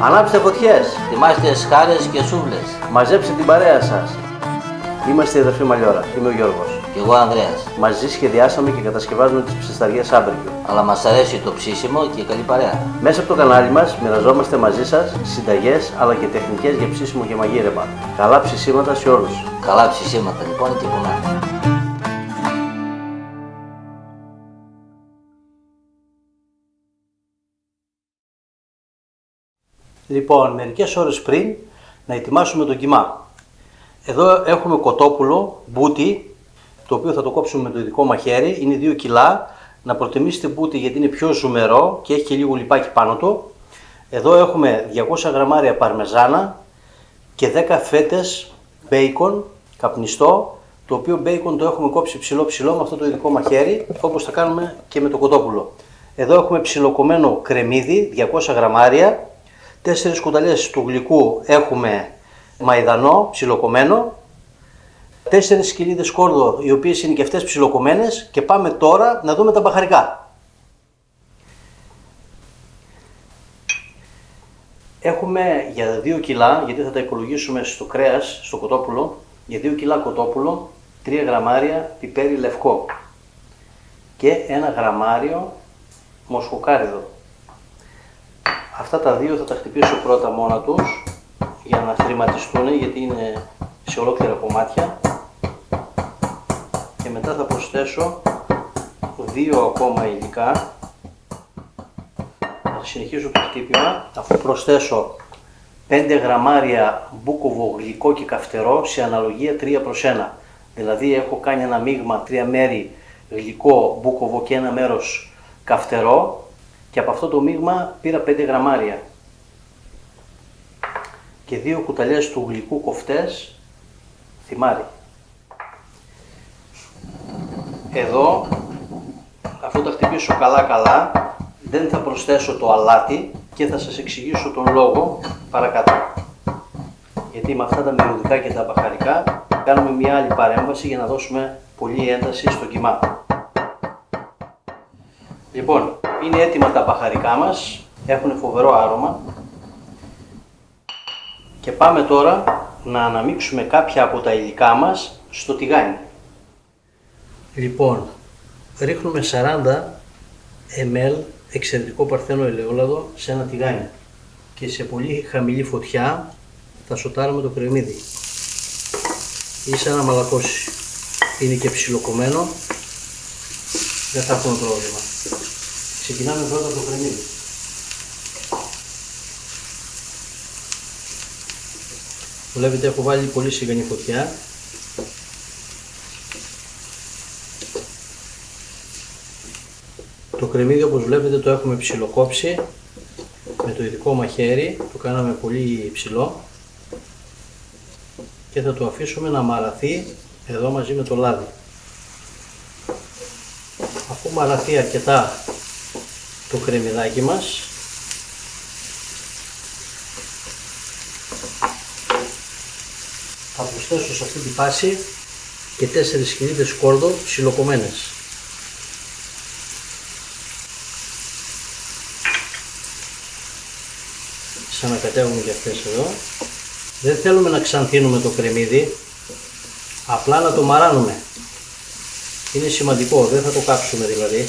Ανάψτε φωτιές, ετοιμάστε σκάρες και σούβλες. μαζέψτε την παρέα σας. Είμαστε η αδερφή Μαλιόρα, είμαι ο Γιώργος. Κι εγώ Ανδρέας. Μαζί σχεδιάσαμε και κατασκευάζουμε τις ψισταριές Άμπερκιου. Αλλά μας αρέσει το ψήσιμο και καλή παρέα. Μέσα από το κανάλι μας μοιραζόμαστε μαζί σας συνταγές αλλά και τεχνικές για ψήσιμο και μαγείρεμα. Καλά ψησίματα σε όλους. Καλά ψησίματα λοιπόν και από μένα. Λοιπόν, μερικές ώρες πριν να ετοιμάσουμε τον κιμά. Εδώ έχουμε κοτόπουλο, μπούτι, το οποίο θα το κόψουμε με το ειδικό μαχαίρι. Είναι 2 κιλά. Να προτιμήσετε μπούτι γιατί είναι πιο ζουμερό και έχει και λίγο λιπάκι πάνω του. Εδώ έχουμε 200 γραμμάρια παρμεζάνα και 10 φέτες μπέικον καπνιστό, το οποίο μπέικον το έχουμε κόψει ψηλό με αυτό το ειδικό μαχαίρι, όπως θα κάνουμε και με το κοτόπουλο. Εδώ έχουμε ψιλοκομμένο κρεμμύδι, 200 γραμμάρια, 4 κουταλιές του γλυκού έχουμε μαϊδανό ψιλοκομμένο, 4 σκυλίδες σκόρδο, οι οποίες είναι και αυτές ψιλοκομμένες, και πάμε τώρα να δούμε τα μπαχαρικά. Έχουμε για 2 κιλά, γιατί θα τα υπολογίσουμε στο κρέας, στο κοτόπουλο, για 2 κιλά κοτόπουλο, 3 γραμμάρια πιπέρι λευκό και 1 γραμμάριο μοσχοκάριδο. Αυτά τα δύο θα τα χτυπήσω πρώτα μόνα τους για να θρηματιστούν, γιατί είναι σε ολόκληρα κομμάτια, και μετά θα προσθέσω 2 ακόμα υλικά. Θα συνεχίσω το χτύπημα αφού προσθέσω 5 γραμμάρια μπούκοβο γλυκό και καυτερό σε αναλογία 3:1. Δηλαδή έχω κάνει ένα μείγμα 3 μέρη γλυκό μπούκοβο και 1 μέρος καυτερό, και από αυτό το μείγμα πήρα 5 γραμμάρια και 2 κουταλιές του γλυκού κοφτές θυμάρι. Εδώ, αφού τα χτυπήσω καλά, δεν θα προσθέσω το αλάτι και θα σας εξηγήσω τον λόγο παρακάτω. Γιατί με αυτά τα μυρωδικά και τα μπαχαρικά κάνουμε μια άλλη παρέμβαση για να δώσουμε πολύ ένταση στο κιμά. Λοιπόν, είναι έτοιμα τα μπαχαρικά μας, έχουν φοβερό άρωμα και πάμε τώρα να αναμίξουμε κάποια από τα υλικά μας στο τηγάνι. Λοιπόν, ρίχνουμε 40 ml εξαιρετικό παρθένο ελαιόλαδο σε ένα τηγάνι και σε πολύ χαμηλή φωτιά θα σοτάρουμε το κρεμμύδι. Ίσα να μαλακώσει. Είναι και ψιλοκομμένο, δεν θα έχουμε πρόβλημα. Ξεκινάμε πρώτα το κρεμμύδι. Βλέπετε έχω βάλει πολύ σιγανή φωτιά. Το κρεμμύδι, όπως βλέπετε, το έχουμε ψιλοκόψει με το ειδικό μαχαίρι, το κάναμε πολύ ψηλό και θα το αφήσουμε να μαραθεί εδώ μαζί με το λάδι. Αφού μαραθεί αρκετά το κρεμμυδάκι μας, θα προσθέσω σε αυτή την πάση και 4 σκυλίδες σκόρδο ψιλοκομμένες. Ξανακατεύουμε και αυτές εδώ. Δεν θέλουμε να ξανθύνουμε το κρεμμύδι, απλά να το μαράνουμε. Είναι σημαντικό, δεν θα το κάψουμε δηλαδή.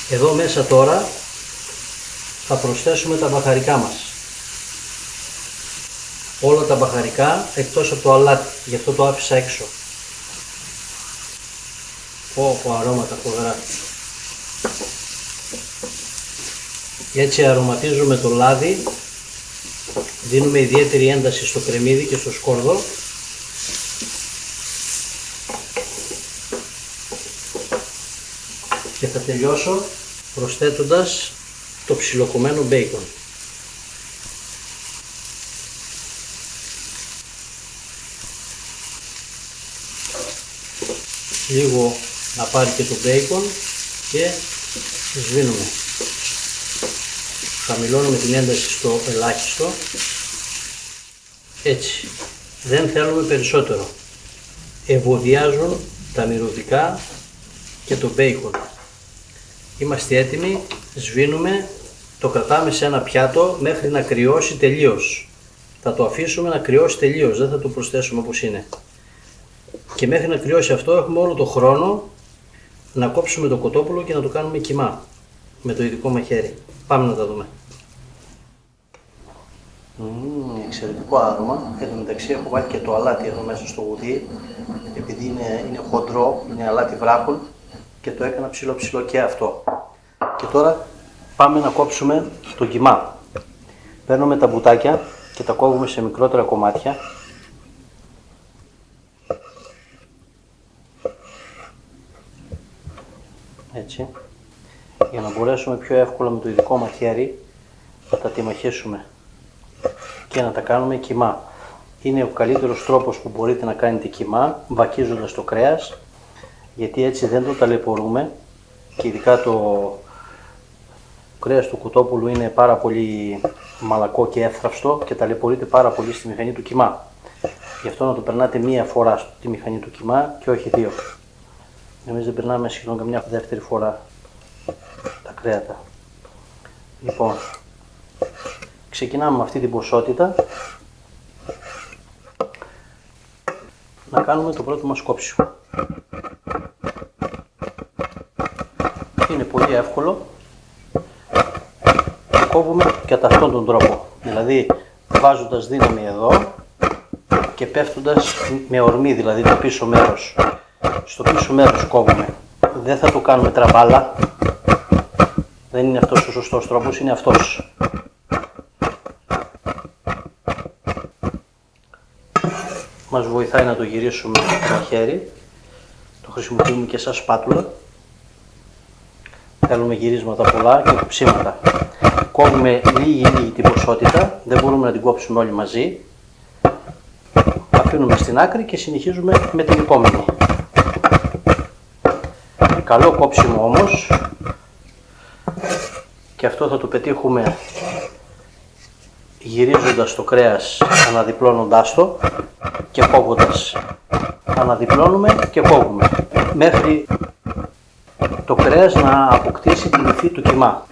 Εδώ μέσα τώρα θα προσθέσουμε τα μπαχαρικά μας. Όλα τα μπαχαρικά εκτός από το αλάτι, γι' αυτό το άφησα έξω. Πω αρώματα φοβερά. Έτσι αρωματίζουμε το λάδι, δίνουμε ιδιαίτερη ένταση στο κρεμμύδι και στο σκόρδο. Και θα τελειώσω προσθέτοντας το ψιλοκομμένο μπέικον. Λίγο να πάρει και το μπέικον και σβήνουμε. Χαμηλώνουμε την ένταση στο ελάχιστο. Έτσι. Δεν θέλουμε περισσότερο. Ευωδιάζουν τα μυρωδικά και το μπέικον. Είμαστε έτοιμοι, σβήνουμε, το κρατάμε σε ένα πιάτο μέχρι να κρυώσει τελείως. Θα το αφήσουμε να κρυώσει τελείως, δεν θα το προσθέσουμε όπως είναι. Και μέχρι να κρυώσει αυτό έχουμε όλο το χρόνο να κόψουμε το κοτόπουλο και να το κάνουμε κιμά με το ειδικό μαχαίρι. Πάμε να τα δούμε. Εξαιρετικό άρωμα. Εν τω μεταξύ έχω βάλει και το αλάτι εδώ μέσα στο γουδί, επειδή είναι χοντρό, είναι αλάτι βράχων και το έκανα ψηλό και αυτό. Και τώρα πάμε να κόψουμε το κιμά. Παίρνουμε τα μπουτάκια και τα κόβουμε σε μικρότερα κομμάτια. Έτσι. Για να μπορέσουμε πιο εύκολα με το ειδικό μαχαίρι να τα τιμαχίσουμε και να τα κάνουμε κιμά. Είναι ο καλύτερος τρόπος που μπορείτε να κάνετε κιμά, βακίζοντας το κρέας, γιατί έτσι δεν το ταλαιπωρούμε και ειδικά το κρέας του κοτόπουλου είναι πάρα πολύ μαλακό και εύθραυστο και ταλαιπωρείται πάρα πολύ στη μηχανή του κιμά. Γι' αυτό να το περνάτε μία φορά στη μηχανή του κιμά και όχι δύο. Εμείς δεν περνάμε σχεδόν καμιά δεύτερη φορά τα κρέατα. Λοιπόν, ξεκινάμε με αυτή την ποσότητα να κάνουμε το πρώτο μας κόψιμο. Είναι πολύ εύκολο. Το κόβουμε κατά αυτόν τον τρόπο. Δηλαδή βάζοντας δύναμη εδώ και πέφτοντας με ορμή, δηλαδή το πίσω μέρος. Στο πίσω μέρος κόβουμε. Δεν θα το κάνουμε τραβάλα. Δεν είναι αυτός ο σωστός τρόπος, είναι αυτός. Μας βοηθάει να το γυρίσουμε το μαχαίρι. Το χρησιμοποιούμε και σαν σπάτουλα. Θέλουμε γυρίσματα πολλά και κοψίματα. Κόβουμε λίγη την ποσότητα, δεν μπορούμε να την κόψουμε όλοι μαζί. Αφήνουμε στην άκρη και συνεχίζουμε με την επόμενη. Καλό κόψιμο όμως, και αυτό θα το πετύχουμε γυρίζοντας το κρέας, αναδιπλώνοντάς το και κόβοντας. Αναδιπλώνουμε και κόβουμε μέχρι το κρέας να αποκτήσει την υφή του κιμά.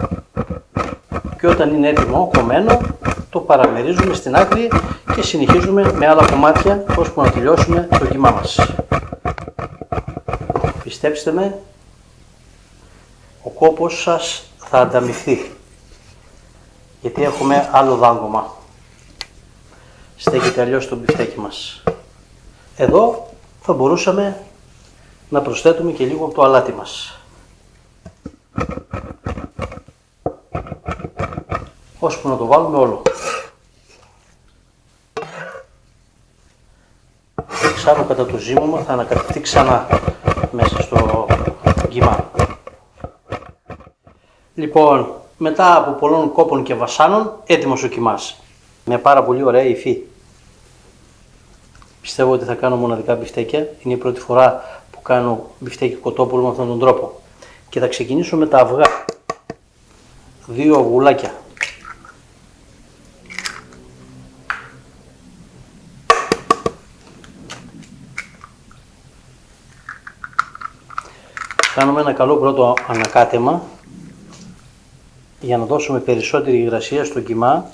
Και όταν είναι έτοιμο κομμένο, το παραμερίζουμε στην άκρη και συνεχίζουμε με άλλα κομμάτια ώσπου να τελειώσουμε το κιμά μας. Πιστέψτε με, ο κόπος σας θα ανταμυφθεί, γιατί έχουμε άλλο δάγκωμα. Στέκεται αλλιώς το μπιφτέκι μας. Εδώ θα μπορούσαμε να προσθέτουμε και λίγο από το αλάτι μας. Ώσπου να το βάλουμε όλο. Εξάλλου κατά το ζύμωμα θα ανακατευτεί ξανά μέσα στο κιμά. Λοιπόν, μετά από πολλών κόπων και βασάνων, έτοιμος ο κιμάς. Με πάρα πολύ ωραία υφή. Πιστεύω ότι θα κάνω μοναδικά μπιφτέκια. Είναι η πρώτη φορά που κάνω μπιφτέκι κοτόπουλο με αυτόν τον τρόπο. Και θα ξεκινήσω με τα αυγά. 2 αυγουλάκια. Κάνουμε ένα καλό πρώτο ανακάτεμα για να δώσουμε περισσότερη υγρασία στο κιμά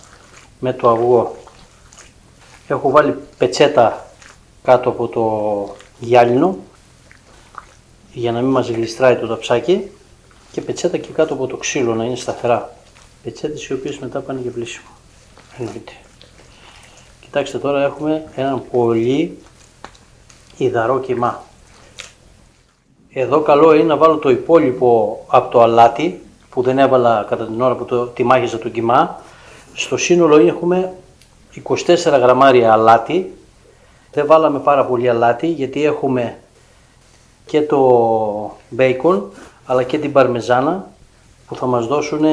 με το αυγό. Έχω βάλει πετσέτα κάτω από το γυάλινο για να μην μας γλιστράει το ταψάκι και πετσέτα και κάτω από το ξύλο να είναι σταθερά. Πετσέτες οι οποίες μετά πάνε για πλύσιμο. Εννοείται. Κοιτάξτε, τώρα έχουμε έναν πολύ υδαρό κιμά. Εδώ καλό είναι να βάλω το υπόλοιπο από το αλάτι που δεν έβαλα κατά την ώρα που τιμάχιζα το κιμά. Στο σύνολο έχουμε 24 γραμμάρια αλάτι. Δεν βάλαμε πάρα πολύ αλάτι γιατί έχουμε και το μπέικον αλλά και την παρμεζάνα που θα μας δώσουν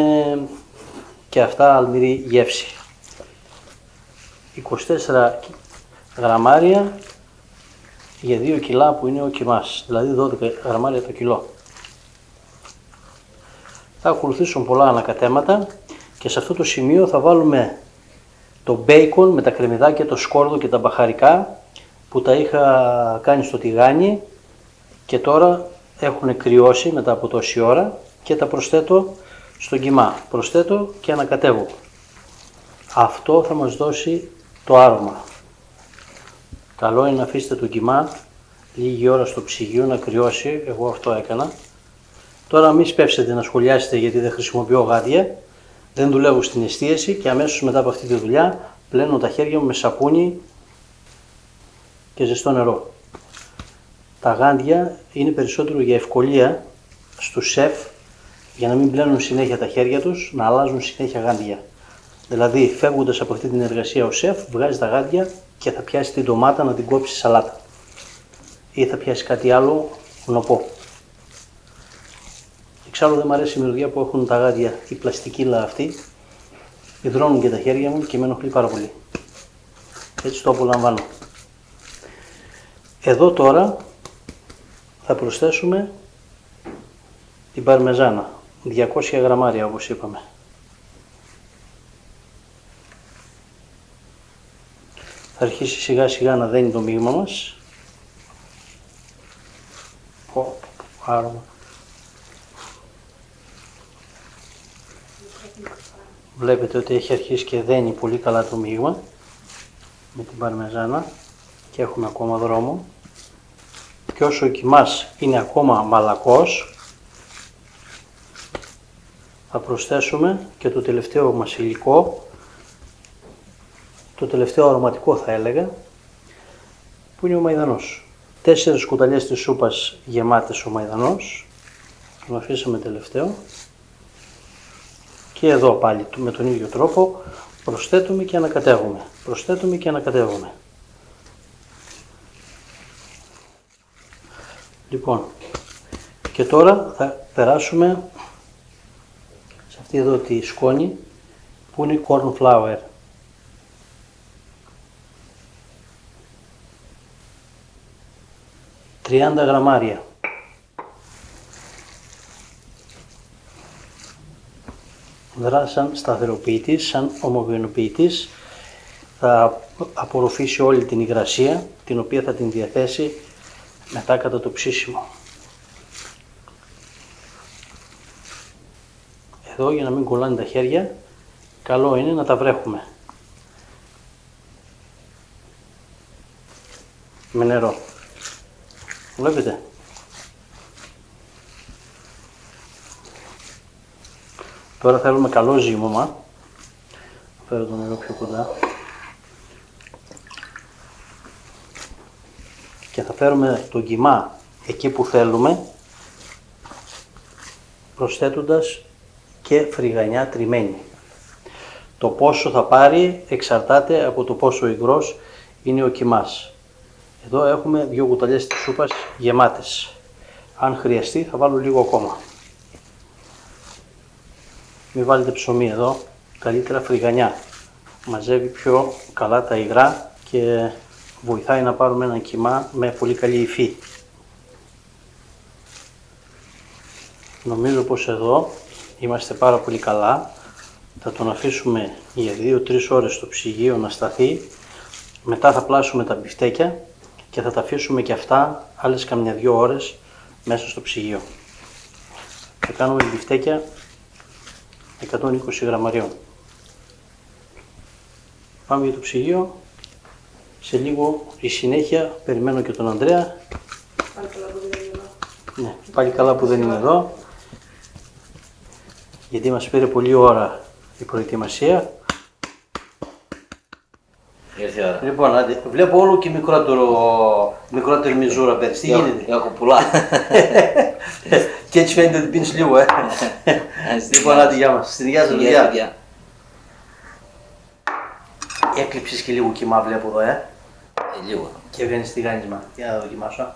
και αυτά αλμυρή γεύση. 24 γραμμάρια για 2 κιλά που είναι ο κιμάς, δηλαδή 12 γραμμάρια το κιλό. Θα ακολουθήσουν πολλά ανακατέματα και σε αυτό το σημείο θα βάλουμε το μπέικον με τα κρεμμυδάκια, το σκόρδο και τα μπαχαρικά που τα είχα κάνει στο τηγάνι Και τώρα έχουν κρυώσει μετά από τόση ώρα και τα προσθέτω στο κιμά. Προσθέτω και ανακατεύω. Αυτό θα μας δώσει το άρωμα. Καλό είναι να αφήσετε το κιμά λίγη ώρα στο ψυγείο να κρυώσει, εγώ αυτό έκανα. Τώρα μην σπεύσετε να σχολιάσετε γιατί δεν χρησιμοποιώ γάντια, δεν δουλεύω στην εστίαση και αμέσως μετά από αυτή τη δουλειά πλένω τα χέρια μου με σαπούνι και ζεστό νερό. Τα γάντια είναι περισσότερο για ευκολία στους σεφ για να μην πλένουν συνέχεια τα χέρια τους, να αλλάζουν συνέχεια γάντια. Δηλαδή φεύγοντας από αυτή την εργασία ο σεφ βγάζει τα γάντια και θα πιάσει την ντομάτα να την κόψει σαλάτα ή θα πιάσει κάτι άλλο νοπό. Εξάλλου δεν μου αρέσει η μυρωδιά που έχουν τα γάντια, η πλαστικίλα αυτή, υδρώνουν και τα χέρια μου και με ενοχλεί πάρα πολύ. Έτσι το απολαμβάνω. Εδώ τώρα θα προσθέσουμε την παρμεζάνα, 200 γραμμάρια όπως είπαμε. Θα αρχίσει σιγά σιγά να δένει το μείγμα μας. Άρωμα. Βλέπετε ότι έχει αρχίσει και δένει πολύ καλά το μείγμα με την παρμεζάνα και έχουμε ακόμα δρόμο. Και όσο ο κιμάς είναι ακόμα μαλακός, θα προσθέσουμε και το τελευταίο μας υλικό, το τελευταίο αρωματικό θα έλεγα, που είναι ο μαϊδανός. 4 κουταλιές της σούπας γεμάτες ο μαϊδανός, τον αφήσαμε τελευταίο. Και εδώ πάλι με τον ίδιο τρόπο προσθέτουμε και ανακατεύουμε. Προσθέτουμε και ανακατεύουμε. Λοιπόν, και τώρα θα περάσουμε σε αυτή εδώ τη σκόνη που είναι corn flour. ...30 γραμμάρια. Δρά σαν σταθεροποιητής, σαν ομογενοποιητής, θα απορροφήσει όλη την υγρασία, την οποία θα την διαθέσει μετά κατά το ψήσιμο. Εδώ για να μην κολλάνε τα χέρια, καλό είναι να τα βρέχουμε με νερό. Βλέπετε. Τώρα θέλουμε καλό ζύμωμα. Θα φέρω το νερό πιο κοντά. Και θα φέρουμε το κιμά εκεί που θέλουμε, προσθέτοντας και φρυγανιά τριμμένη. Το πόσο θα πάρει εξαρτάται από το πόσο υγρός είναι ο κιμάς. Εδώ έχουμε 2 κουταλιές της σούπας γεμάτες. Αν χρειαστεί θα βάλω λίγο ακόμα. Μην βάλετε ψωμί εδώ, καλύτερα φρυγανιά. Μαζεύει πιο καλά τα υγρά και βοηθάει να πάρουμε ένα κιμά με πολύ καλή υφή. Νομίζω πως εδώ είμαστε πάρα πολύ καλά. Θα τον αφήσουμε για 2-3 ώρες στο ψυγείο να σταθεί. Μετά θα πλάσουμε τα μπιφτέκια και θα τα αφήσουμε και αυτά άλλες καμιά 2 ώρες μέσα στο ψυγείο. Θα κάνουμε μπιφτέκια 120 γραμμαριών. Πάμε για το ψυγείο. Σε λίγο η συνέχεια περιμένω και τον Ανδρέα. Πάλι καλά που δεν είναι εδώ. Ναι, πάλι καλά που δεν είναι εδώ. Γιατί μας πήρε πολλή ώρα η προετοιμασία. Ήρθε η ώρα. Λοιπόν, άντε, βλέπω όλο και μικρότερη μιζούρα πέρυσι. Τι γίνεται. Έχω πουλά. Και έτσι φαίνεται ότι πίνεις λίγο, Λοιπόν, άντε, γεια μας. Στην υγεία σας, παιδιά. Έκλειψες και λίγο κιμά, βλέπω εδώ, Λίγο. Και έβγαινες τηγάνισμα. Για να δοκιμάσω.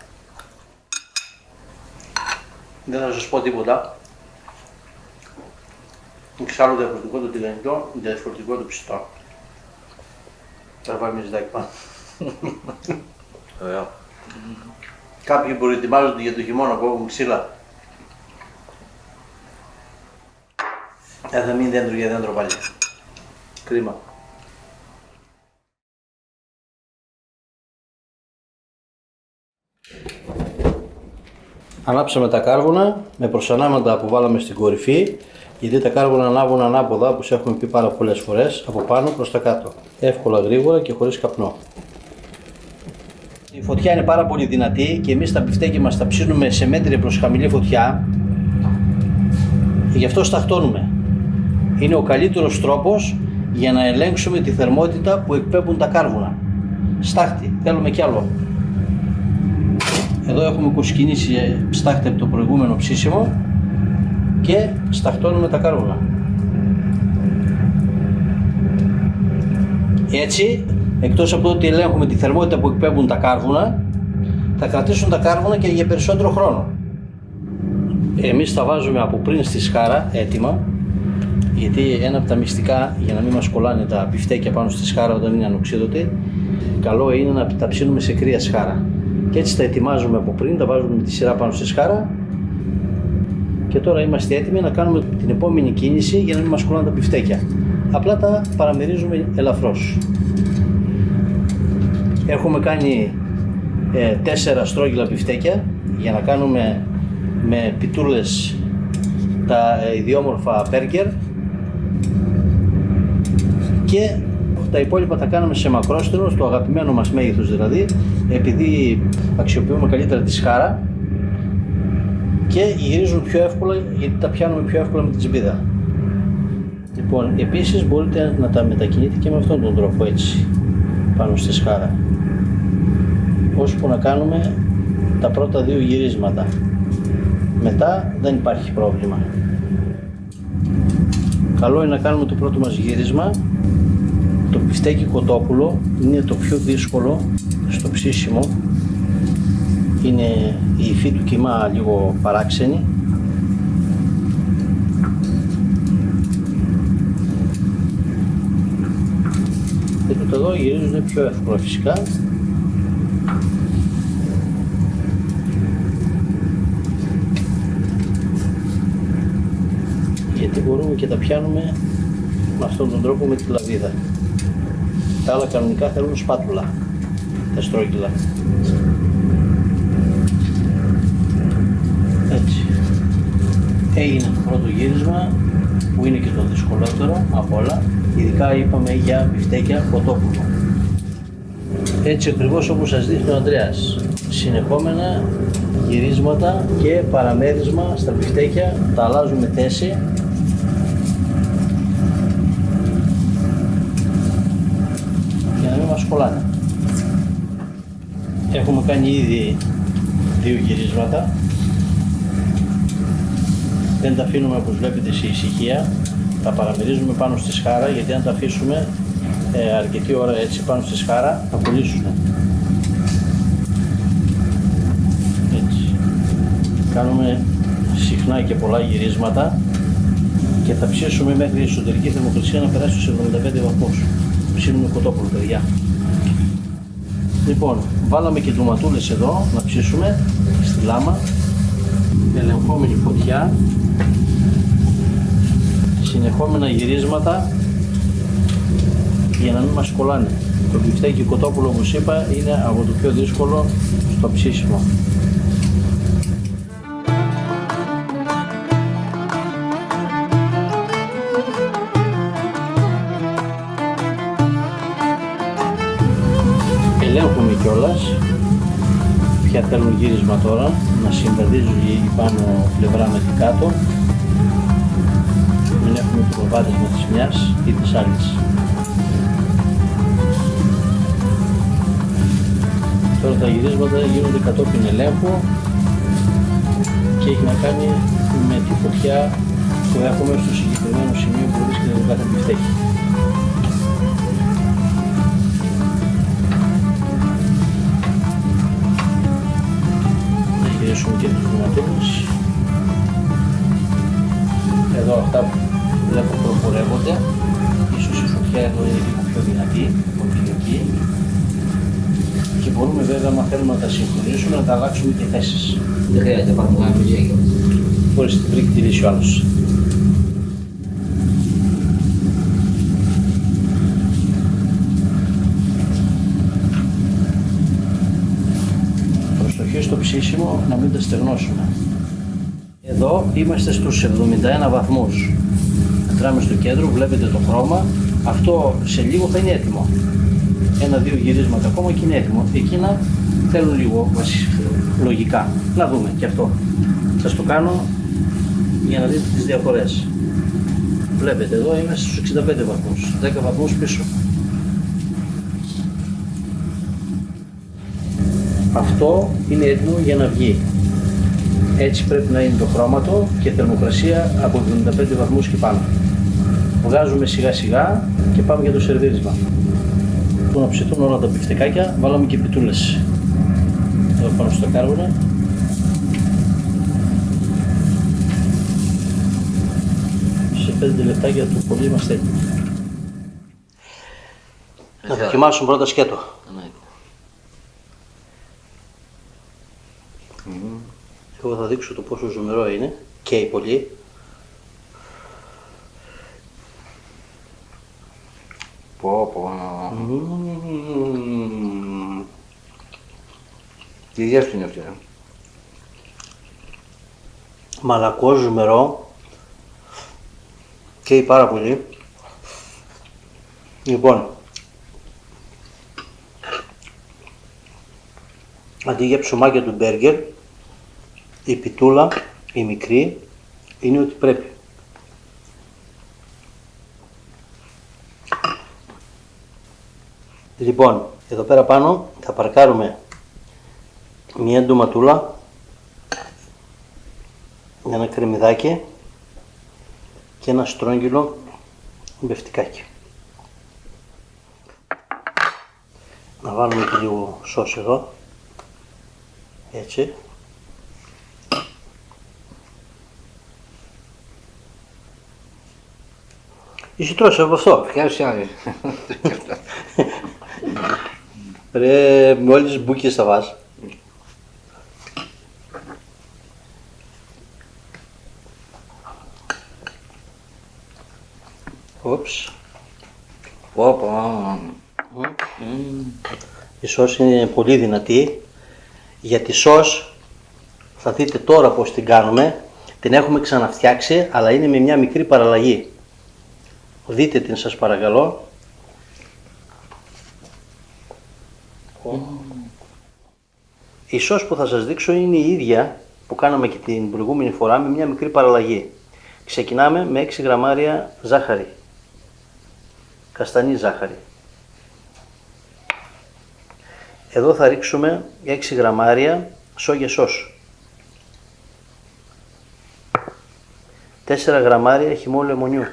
Δεν θα σας πω τίποτα. Εξάλλου διαφορετικό το τηγανιτό, διαφορετικό το ψητό. Τώρα βάλουμε ζητάκι πάνω. Ωραίο. Κάποιοι προετοιμάζονται για το χειμώνα που έχουν ξύλα. Θα μείνει δέντρο για δέντρο πάλι. Κρίμα. Ανάψαμε τα κάρβουνα με προσανάματα που βάλαμε στην κορυφή, γιατί τα κάρβουνα ανάβουν ανάποδα, όπως έχουμε πει πάρα πολλές φορές, από πάνω προς τα κάτω. Εύκολα, γρήγορα και χωρίς καπνό. Η φωτιά είναι πάρα πολύ δυνατή και εμείς τα μπιφτέκια μας τα ψήνουμε σε μέτρια προς χαμηλή φωτιά. Γι' αυτό σταχτώνουμε. Είναι ο καλύτερος τρόπος για να ελέγξουμε τη θερμότητα που εκπέμπουν τα κάρβουνα. Στάχτη, θέλουμε κι άλλο. Εδώ έχουμε κοσκινήσει στάχτη από το προηγούμενο ψήσιμο και σταχτώνουμε τα κάρβουνα. Έτσι, εκτός από το ότι ελέγχουμε τη θερμότητα που εκπέμπουν τα κάρβουνα, θα κρατήσουν τα κάρβουνα και για περισσότερο χρόνο. Εμείς τα βάζουμε από πριν στη σχάρα έτοιμα, γιατί ένα από τα μυστικά για να μην μας κολλάνε τα μπιφτέκια πάνω στη σχάρα όταν είναι ανοξίδωτη, καλό είναι να τα ψήνουμε σε κρύα σχάρα. Και έτσι τα ετοιμάζουμε από πριν, τα βάζουμε με τη σειρά πάνω στη σχάρα και τώρα είμαστε έτοιμοι να κάνουμε την επόμενη κίνηση για να μην μας κολλάνε τα μπιφτέκια. Απλά τα παραμερίζουμε ελαφρώς. Έχουμε κάνει 4 στρόγγυλα μπιφτέκια για να κάνουμε με πιτούλες τα ιδιόμορφα μπέργκερ και τα υπόλοιπα τα κάναμε σε μακρόστενο, στο αγαπημένο μας μέγεθος δηλαδή, επειδή αξιοποιούμε καλύτερα τη σχάρα και γυρίζουν πιο εύκολα γιατί τα πιάνουμε πιο εύκολα με τη τσιμπίδα. Λοιπόν, επίσης μπορείτε να τα μετακινείτε και με αυτόν τον τρόπο, έτσι, πάνω στη σχάρα, ώσπου να κάνουμε τα πρώτα 2 γυρίσματα. Μετά δεν υπάρχει πρόβλημα. Καλό είναι να κάνουμε το πρώτο μας γύρισμα. Το μπιφτέκι κοτόπουλο είναι το πιο δύσκολο στο ψήσιμο. Είναι η υφή του κιμά λίγο παράξενη. Και εδώ γυρίζουν πιο εύκολα φυσικά. Γιατί μπορούμε και τα πιάνουμε με αυτόν τον τρόπο με τη λαβίδα. Τα άλλα κανονικά θέλουν σπάτουλα, τα στρόγγυλα. Έτσι. Έγινε το πρώτο γύρισμα που είναι και το δυσκολότερο από όλα, ειδικά είπαμε για μπιφτέκια κοτόπουλο. Έτσι ακριβώς όπως σας δείχνει ο Ανδρέας. Συνεχόμενα γυρίσματα και παραμέρισμα στα μπιφτέκια, τα αλλάζουμε θέση. Για να μην μας κολλάνε. Έχουμε κάνει ήδη 2 γυρίσματα. Δεν τα αφήνουμε όπως βλέπετε σε ησυχία. Τα παραμερίζουμε πάνω στη σχάρα, γιατί αν τα αφήσουμε αρκετή ώρα έτσι πάνω στη σχάρα θα κολλήσουν. Έτσι. Κάνουμε συχνά και πολλά γυρίσματα και θα ψήσουμε μέχρι η εσωτερική θερμοκρασία να περάσει στους 75 βαθμούς. Ψήνουμε κοτόπουλο, παιδιά. Λοιπόν, βάλαμε και ντοματούλες εδώ να ψήσουμε στη λάμα. Ελεγχόμενη φωτιά. Συνεχόμενα γυρίσματα για να μην μας κολλάνε. Το μπιφτέκι κοτόπουλο, όπως είπα, είναι από το πιο δύσκολο στο ψήσιμο. Ελέγχουμε κιόλας ποια θέλουν γύρισμα τώρα, να συμβαδίζουν η πάνω πλευρά με την κάτω. Μην έχουμε προβάδισμα της μιας ή της άλλης. Τώρα τα γυρίσματα γίνονται κατόπιν ελέγχου και έχει να κάνει με τη φωτιά που έχουμε στο συγκεκριμένο σημείο που βρίσκεται το κάθε μπιφτέκι. Να γυρίσουμε και τους ντοματούλες. Εδώ αυτά βλέπω προχωρεύονται. Ίσως η φωτιά εδώ είναι λίγο πιο δυνατή από την εκεί. Και μπορούμε βέβαια, αν θέλουμε να τα συγχρονίσουμε, να τα αλλάξουμε και θέσεις. Δεν χρειάζεται να πάρουμε κανένα βιβλίο. Χωρίς την βρήκε τη λύση ο άλλος. Προσοχή στο ψήσιμο. τρέξιμο να μην τα στεγνώσουμε. Εδώ είμαστε στους 71 βαθμούς. Μετράμε στο κέντρο, βλέπετε το χρώμα. Αυτό σε λίγο θα είναι έτοιμο. 1-2 γυρίσματα ακόμα και είναι έτοιμο. Εκείνα θέλουν λίγο λογικά. Να δούμε και αυτό. Σας το κάνω για να δείτε τις διαφορές. Βλέπετε εδώ είμαστε στους 65 βαθμούς. 10 βαθμούς πίσω. Αυτό είναι έτοιμο για να βγει. Έτσι πρέπει να είναι το χρώμα του και θερμοκρασία από 75 βαθμούς και πάνω. Βγάζουμε σιγά σιγά και πάμε για το σερβίρισμα. Που να ψηθούν όλα τα μπιφτεκάκια, βάλαμε και πιτούλες. Εδώ πάνω στο κάρβουνο. Σε 5 λεπτάκια το πολύ είμαστε έτοιμοι. Να δοκιμάσουμε πρώτα σκέτο. Εγώ θα δείξω το πόσο ζουμερό είναι, καίει πολύ. Πω. Τι γεύση είναι αυτή, Μαλακό, ζουμερό, καίει πάρα πολύ. Λοιπόν, αντί για ψωμάκια του μπέργκερ, η πιτούλα, η μικρή, είναι ό,τι πρέπει. Λοιπόν, εδώ πέρα πάνω θα παρκάρουμε μια ντοματούλα, ένα κρεμμυδάκι και ένα στρόγγυλο μπεφτικάκι. Να βάλουμε και λίγο σως εδώ, έτσι. Εσύ τρως από αυτό. Φτιάξε άλλη. Ρε, μόλις μπούκες θα βάζει. Ούψ. Πω. Η σως είναι πολύ δυνατή. Για τη σως θα δείτε τώρα πώς την κάνουμε. Την έχουμε ξαναφτιάξει, αλλά είναι με μια μικρή παραλλαγή. Δείτε την σας παρακαλώ. Η σως που θα σας δείξω είναι η ίδια που κάναμε και την προηγούμενη φορά με μια μικρή παραλλαγή. Ξεκινάμε με 6 γραμμάρια ζάχαρη. Καστανή ζάχαρη. Εδώ θα ρίξουμε 6 γραμμάρια σόγια σως. 4 γραμμάρια χυμό λεμονιού.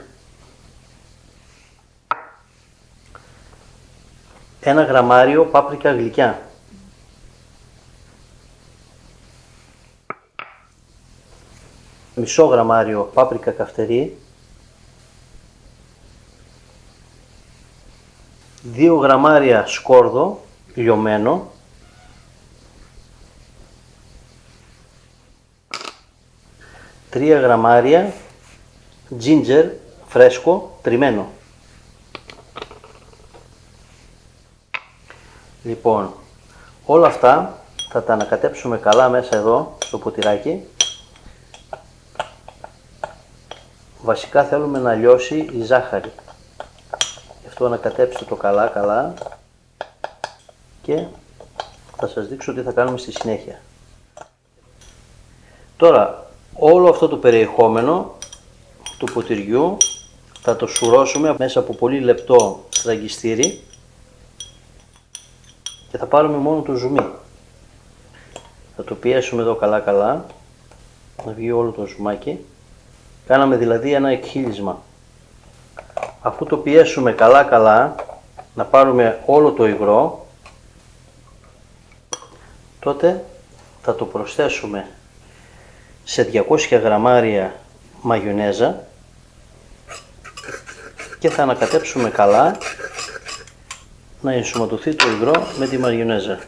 1 γραμμάριο πάπρικα γλυκιά. 1/2 γραμμάριο πάπρικα καυτερή. 2 γραμμάρια σκόρδο λιωμένο. 3 γραμμάρια ginger φρέσκο τριμμένο. Λοιπόν, όλα αυτά θα τα ανακατέψουμε καλά μέσα εδώ στο ποτηράκι. Βασικά θέλουμε να λιώσει η ζάχαρη. Γι' αυτό ανακατέψτε το καλά και θα σας δείξω τι θα κάνουμε στη συνέχεια. Τώρα, όλο αυτό το περιεχόμενο του ποτηριού θα το σουρώσουμε μέσα από πολύ λεπτό ραγιστήρι και θα πάρουμε μόνο το ζουμί. Θα το πιέσουμε εδώ καλά να βγει όλο το ζουμάκι. Κάναμε δηλαδή ένα εκχύλισμα. Αφού το πιέσουμε καλά να πάρουμε όλο το υγρό, τότε θα το προσθέσουμε σε 200 γραμμάρια μαγιονέζα και θα ανακατέψουμε καλά να ενσωματωθεί το υγρό με τη μαγιονέζα.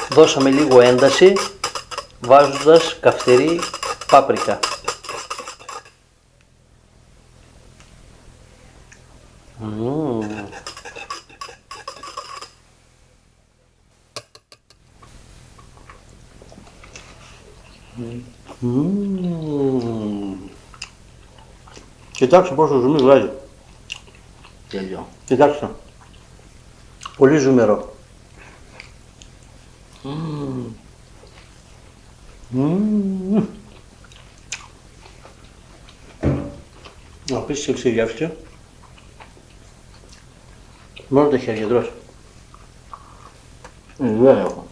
Δώσαμε λίγο ένταση βάζοντας καυτερή πάπρικα. Κοιτάξτε πόσο ζουμί βγάζει. Τέλειο. Κοιτάξτε. Πολύ ζουμερό. Να πεις και ξεγεύσκε. Μόνο τα χέρια τρως. Δεν έχω.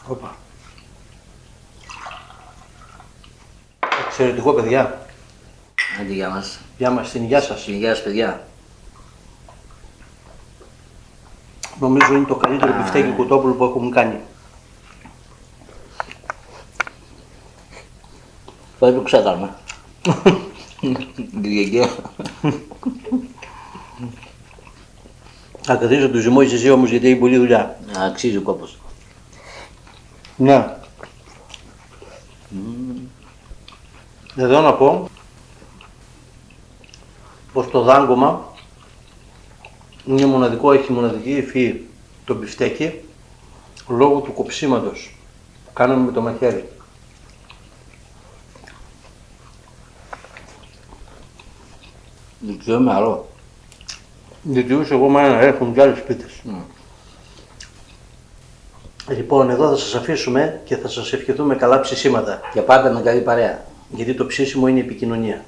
Όπα. Εξαιρετικό, παιδιά. Άντε, γεια μας. Γεια μας, στην υγεία σας. Γεια σας, παιδιά. Νομίζω είναι το καλύτερο μπιφτέκι κοτόπουλο που έχουμε κάνει. Πάει το ξέκαρμα. Κυριακή. Θα κρατήσω το ζυμό εσύ όμως γιατί έχει πολλή δουλειά. Αξίζει ο κόπος. Ναι. Εδώ να πω πως το δάγκωμα είναι μοναδικό, έχει μοναδική υφή το μπιφτέκι λόγω του κοψίματος που κάναμε με το μαχαίρι. Δικαιώ με άλλο. Δικαιούς εγώ μάνα έχουν κι άλλες πίτες. Λοιπόν, εδώ θα σας αφήσουμε και θα σας ευχηθούμε καλά ψησίματα. Και πάντα με καλή παρέα. Γιατί το ψήσιμο είναι η επικοινωνία.